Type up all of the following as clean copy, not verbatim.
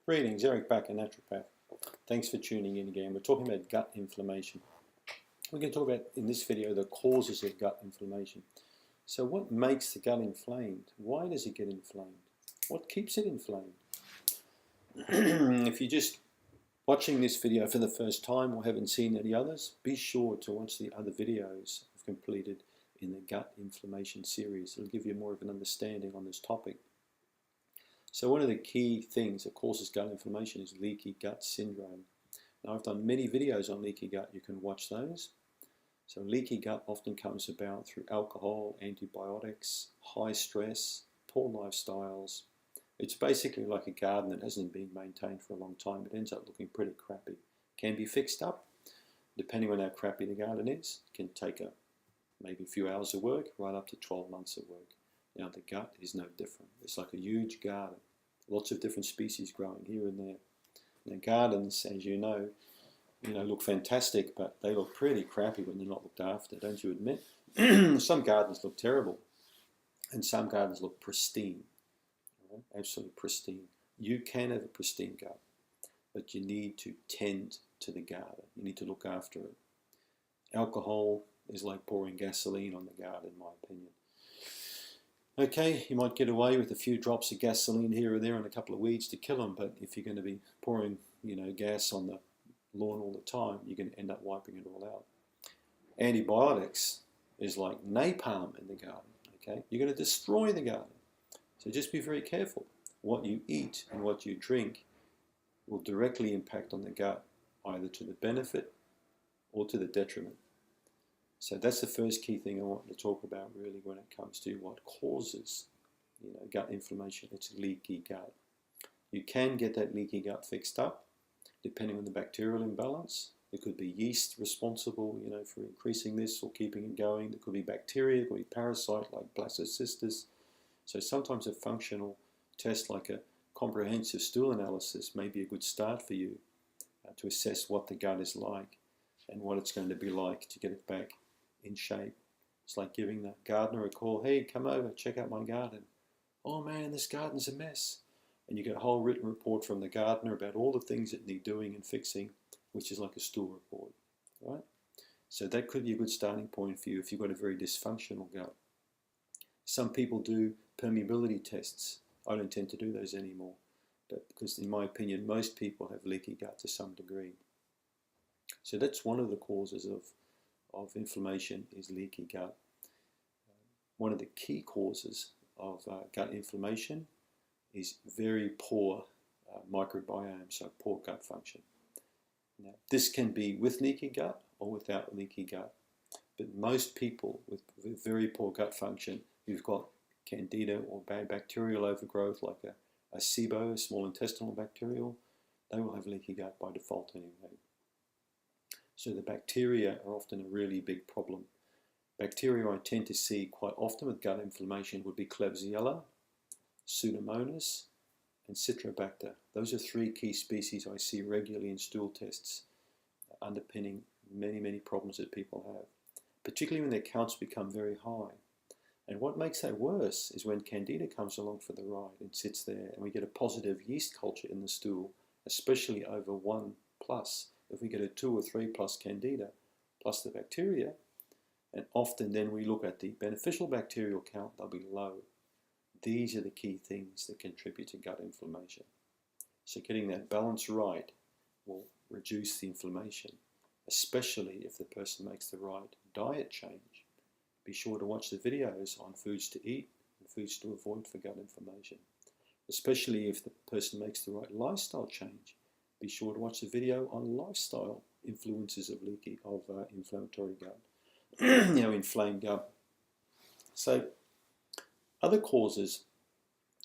Greetings, Eric Bakker, naturopath. Thanks for tuning in again. We're talking about gut inflammation. We're going to talk about, in this video, the causes of gut inflammation. So what makes the gut inflamed? Why does it get inflamed? What keeps it inflamed? If you're just watching this video for the first time or haven't seen any others, be sure to watch the other videos I've completed in the gut inflammation series. It'll give you more of an understanding on this topic. So one of the key things that causes gut inflammation is leaky gut syndrome. Now I've done many videos on leaky gut, you can watch those. So leaky gut often comes about through alcohol, antibiotics, high stress, poor lifestyles. It's basically like a garden that hasn't been maintained for a long time. It ends up looking pretty crappy. Can be fixed up, depending on how crappy the garden is. It can take maybe a few hours of work, right up to 12 months of work. Now the gut is no different. It's like a huge garden. Lots of different species growing here and there. Now gardens, as you know, look fantastic, but they look pretty crappy when they're not looked after, don't you admit? Some gardens look terrible, and some gardens look pristine, right? Absolutely pristine. You can have a pristine gut, but you need to tend to the garden. You need to look after it. Alcohol is like pouring gasoline on the garden, in my opinion. Okay, you might get away with a few drops of gasoline here or there and a couple of weeds to kill them, but if you're going to be pouring, gas on the lawn all the time, you're going to end up wiping it all out. Antibiotics is like napalm in the garden, okay? You're going to destroy the garden. So just be very careful. What you eat and what you drink will directly impact on the gut, either to the benefit or to the detriment. So that's the first key thing I want to talk about really when it comes to what causes gut inflammation. It's leaky gut. You can get that leaky gut fixed up depending on the bacterial imbalance. There could be yeast responsible for increasing this or keeping it going. There could be bacteria, there could be parasite like blastocystis. So sometimes a functional test like a comprehensive stool analysis may be a good start for you to assess what the gut is like and what it's going to be like to get it back in shape. It's like giving the gardener a call. Hey, come over, check out my garden. Oh man, this garden's a mess. And you get a whole written report from the gardener about all the things that need doing and fixing, which is like a stool report, right? So that could be a good starting point for you if you've got a very dysfunctional gut. Some people do permeability tests. I don't tend to do those anymore, but because in my opinion, most people have leaky gut to some degree. So that's one of the causes of inflammation is leaky gut. One of the key causes of gut inflammation is very poor microbiome, so poor gut function. Now, this can be with leaky gut or without leaky gut, but most people with very poor gut function who've got candida or bad bacterial overgrowth like a SIBO, a small intestinal bacterial, they will have leaky gut by default anyway. So the bacteria are often a really big problem. Bacteria I tend to see quite often with gut inflammation would be Klebsiella, Pseudomonas, and Citrobacter. Those are three key species I see regularly in stool tests, underpinning many, many problems that people have, particularly when their counts become very high. And what makes that worse is when Candida comes along for the ride and sits there and we get a positive yeast culture in the stool, especially over 1+. If we get a 2 or 3+ Candida, plus the bacteria, and often then we look at the beneficial bacterial count, they'll be low. These are the key things that contribute to gut inflammation. So getting that balance right will reduce the inflammation, especially if the person makes the right diet change. Be sure to watch the videos on foods to eat and foods to avoid for gut inflammation, especially if the person makes the right lifestyle change. Be sure to watch the video on lifestyle influences of inflammatory gut, inflamed gut. So other causes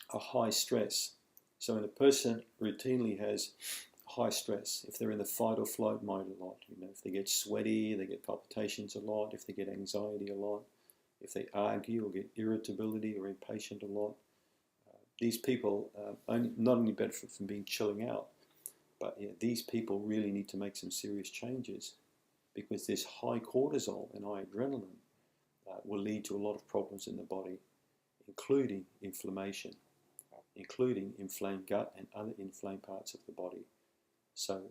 are high stress. So when a person routinely has high stress, if they're in the fight or flight mode a lot, if they get sweaty, they get palpitations a lot, if they get anxiety a lot, if they argue or get irritability or impatient a lot, these people not only benefit from being chilling out, but these people really need to make some serious changes because this high cortisol and high adrenaline will lead to a lot of problems in the body, including inflammation. including inflamed gut and other inflamed parts of the body. So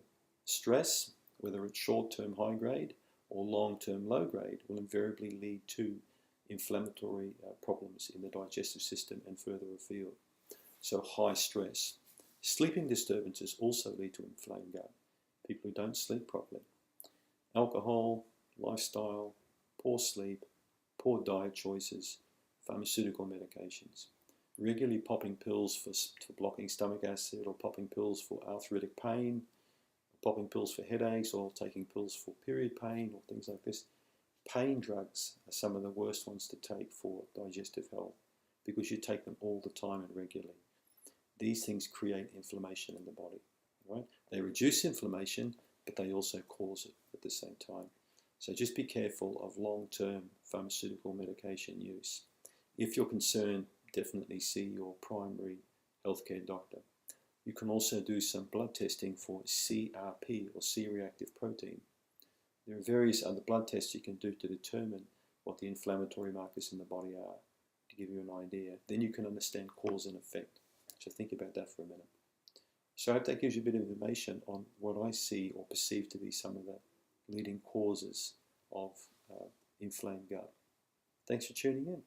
stress, whether it's short-term high grade or long-term low grade, will invariably lead to inflammatory problems in the digestive system and further afield. So high stress. Sleeping disturbances also lead to inflamed gut. People who don't sleep properly. Alcohol, lifestyle, poor sleep, poor diet choices, pharmaceutical medications. Regularly popping pills for blocking stomach acid, or popping pills for arthritic pain, popping pills for headaches, or taking pills for period pain or things like this. Pain drugs are some of the worst ones to take for digestive health because you take them all the time and regularly. These things create inflammation in the body, right? They reduce inflammation, but they also cause it at the same time. So just be careful of long-term pharmaceutical medication use. If you're concerned, definitely see your primary healthcare doctor. You can also do some blood testing for CRP, or C-reactive protein. There are various other blood tests you can do to determine what the inflammatory markers in the body are, to give you an idea. Then you can understand cause and effect. So think about that for a minute. So I hope that gives you a bit of information on what I see or perceive to be some of the leading causes of inflamed gut. Thanks for tuning in.